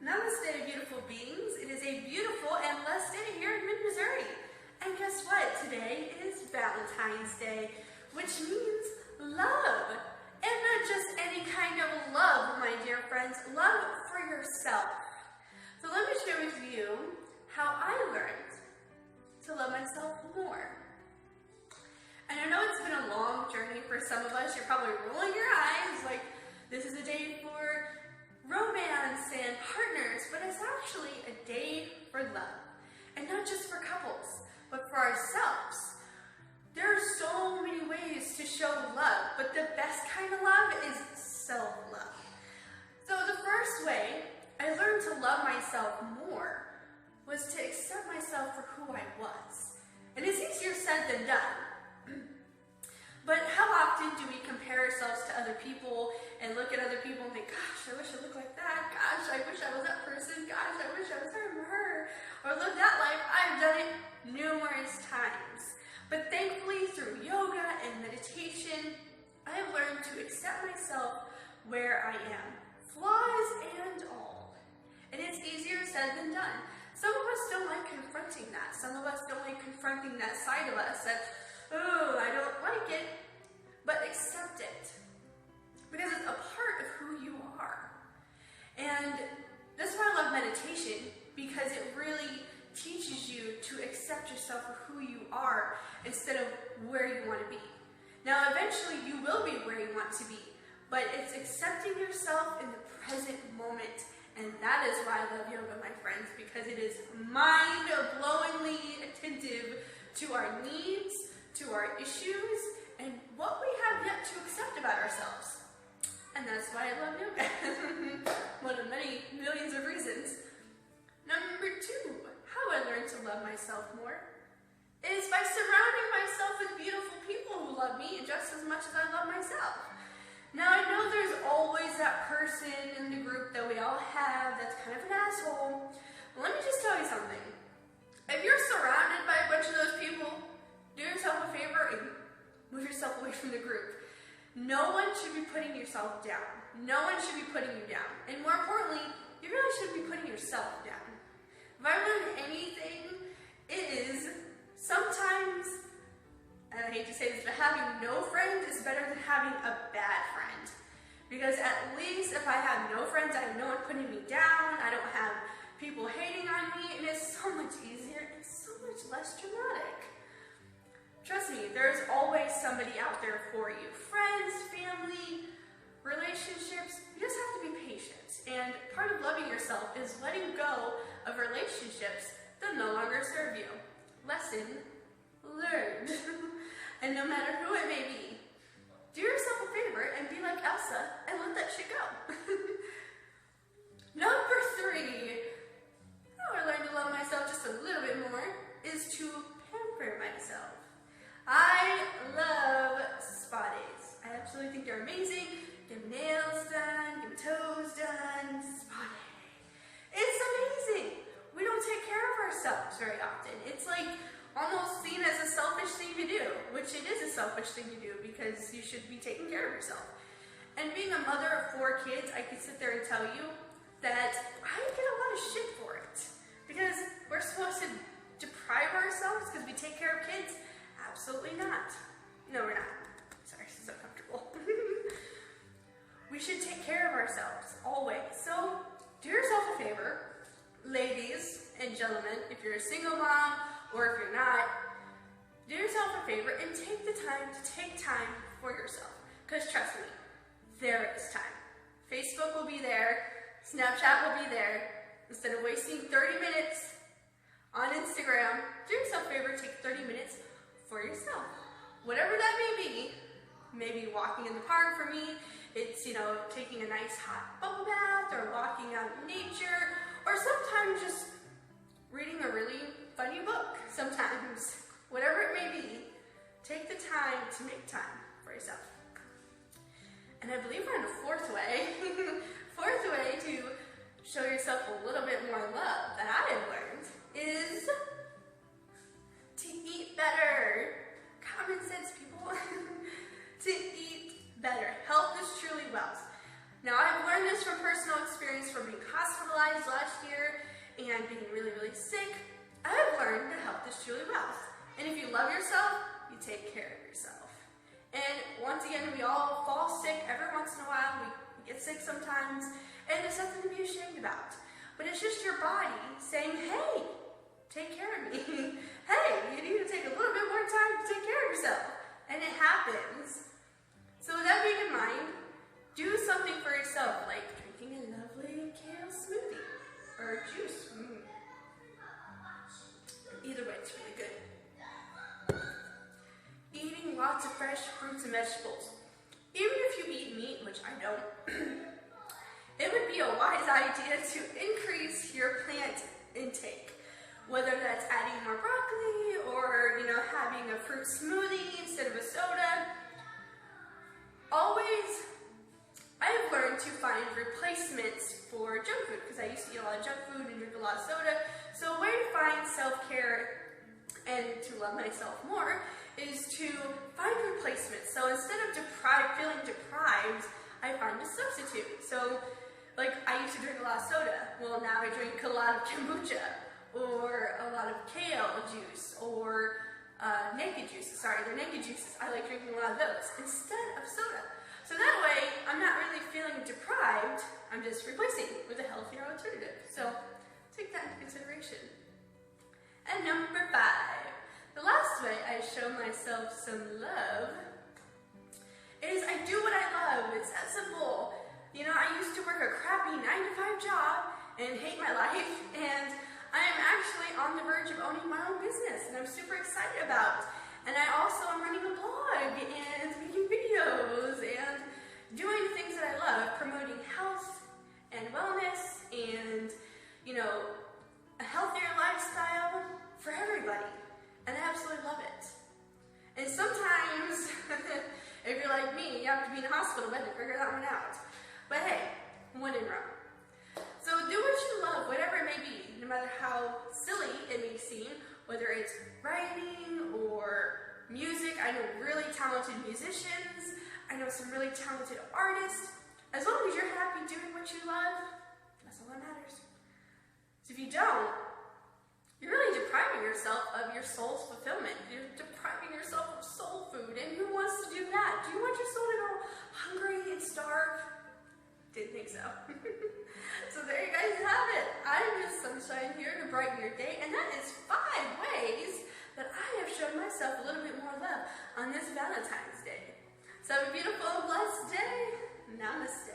Namaste, beautiful beings. It is a beautiful and blessed day here in mid-Missouri. And guess what? Today is Valentine's Day, which means love. And not just any kind of love, my dear friends, love for yourself. So let me share with you how I learned to love myself more. And I know it's been a long journey for some of us. You're probably rolling your eyes like this is a day for romance and partners, but it's actually a day for love. And not just for couples, but for ourselves. There are so many ways to show love, but the best kind of love is self-love. So the first way I learned to love myself more was to accept myself for who I was. And it's easier said than done. But how often do we compare ourselves to other people and look at other people and think, gosh, I wish I looked like that. Gosh, I wish I was that person. Gosh, I wish I was her. Or live that life. I've done it numerous times. But thankfully, through yoga and meditation, I have learned to accept myself where I am. Flaws and all. And it's easier said than done. Some of us don't like confronting that. Some of us don't like confronting that side of us that, oh, I don't like it, but accept it. Because it's a part of who you are. And that's why I love meditation, because it really teaches you to accept yourself for who you are instead of where you want to be. Now, eventually you will be where you want to be, but it's accepting yourself in the present moment. And that is why I love yoga, my friends, because it is mind-blowingly attentive to our needs, to our issues, and what we have yet to accept about ourselves. And that's why I love yoga. One of many millions of reasons. Number two, how I learned to love myself more is by surrounding myself with beautiful people who love me just as much as I love myself. Now, I know there's always that person in the group that we all have that's kind of an asshole. But let me just tell you something. If you're surrounded by a bunch of those people, do yourself a favor and move yourself away from the group. No one should be putting yourself down. No one should be putting you down. And more importantly, you really shouldn't be putting yourself down. If I learned anything, it is sometimes, and I hate to say this, but having no friend is better than having a bad friend. Because at least if I have no friends, I have no one putting me down, I don't have people hating on me, and it's so much easier, it's so much less dramatic. Trust me, there's always somebody out there for you. Friends, family, relationships, you just have to be patient. And part of loving yourself is letting go of relationships that no longer serve you. Lesson learned. And no matter who it may be, do yourself a favor and be like Elsa and let that shit go. Number three, how I learned to love myself just a little bit more is to pamper myself. I love spa days. I absolutely think they're amazing. Get nails done, get toes done, spa day. It's amazing. We don't take care of ourselves very often. It's like almost seen as a selfish thing to do, which it is a selfish thing to do because you should be taking care of yourself. And being a mother of 4 kids, I could sit there and tell you that I get a lot of shit for it. Because we're supposed to deprive ourselves because we take care of kids. Absolutely not. No, we're not. Sorry, this is so comfortable. We should take care of ourselves, always. So, do yourself a favor, ladies and gentlemen, if you're a single mom or if you're not, do yourself a favor and take the time to take time for yourself. Because trust me, there is time. Facebook will be there, Snapchat will be there. Instead of wasting 30 minutes on Instagram, do yourself a favor, take 30 minutes for yourself. Whatever that may be, maybe walking in the park for me, it's, taking a nice hot bubble bath or walking out in nature, or sometimes just reading a really funny book. Sometimes, whatever it may be, take the time to make time for yourself. And I believe we're on the fourth way. Fourth way to show yourself a little bit more love that I have learned is to eat better. Common sense, people. To eat better. Health is truly wealth. Now, I've learned this from personal experience from being hospitalized antibodies last year and being really, really sick, I have learned that health is truly wealth. And if you love yourself, you take care of yourself. And once again, we all fall sick every once in a while. We get sick sometimes, and there's nothing to be ashamed about. But it's just your body saying, hey, take care of me. Hey, you need to take a little bit more time to take care of yourself. And it happens. So with that being in mind, do something for yourself, like drinking a lovely kale smoothie or juice. Either way, it's really good. Eating lots of fresh fruits and vegetables. Even if you eat meat, which I don't, it would be a wise idea to increase your plant intake. Whether that's adding more broccoli or, having a fruit smoothie instead of a soda. Always, I have learned to find replacements for junk food because I used to eat a lot of junk food and drink a lot of soda. So a way to find self-care and to love myself more is to find replacements. So instead of feeling deprived, I find a substitute. So, like, I used to drink a lot of soda. Well, now I drink a lot of kombucha, or a lot of kale juice, or naked juices. Sorry, they're naked juices. I like drinking a lot of those instead of soda. So that way, I'm not really feeling deprived. I'm just replacing with a healthier alternative. So take that into consideration. And number 5, the last way I show myself some love is I do what I love. It's that simple. I used to work a crappy 9-to-5 job and hate my life, and I am actually on the verge of owning my own business, and I'm super excited about. And I also am running a blog and making videos and doing things that I love, promoting health and wellness and, a healthier lifestyle for everybody. And I absolutely love it. And sometimes, if you're like me, you have to be in a hospital bed to figure that one out. But hey, when in Rome. So do what you love, whatever it may be, no matter how silly it may seem, whether it's writing or music. I know really talented musicians. I know some really talented artists. As long as you're happy doing what you love, that's all that matters. So if you don't, you're really depriving yourself of your soul's fulfillment. You're depriving yourself of soul food, and who wants to do that? Do you want your soul to go hungry and starve? Didn't think so. So there you guys have it. I'm just sunshine here to brighten your day, and that is 5 ways that I have shown myself a little bit more love on this Valentine's Day. So have a beautiful, blessed day. Namaste.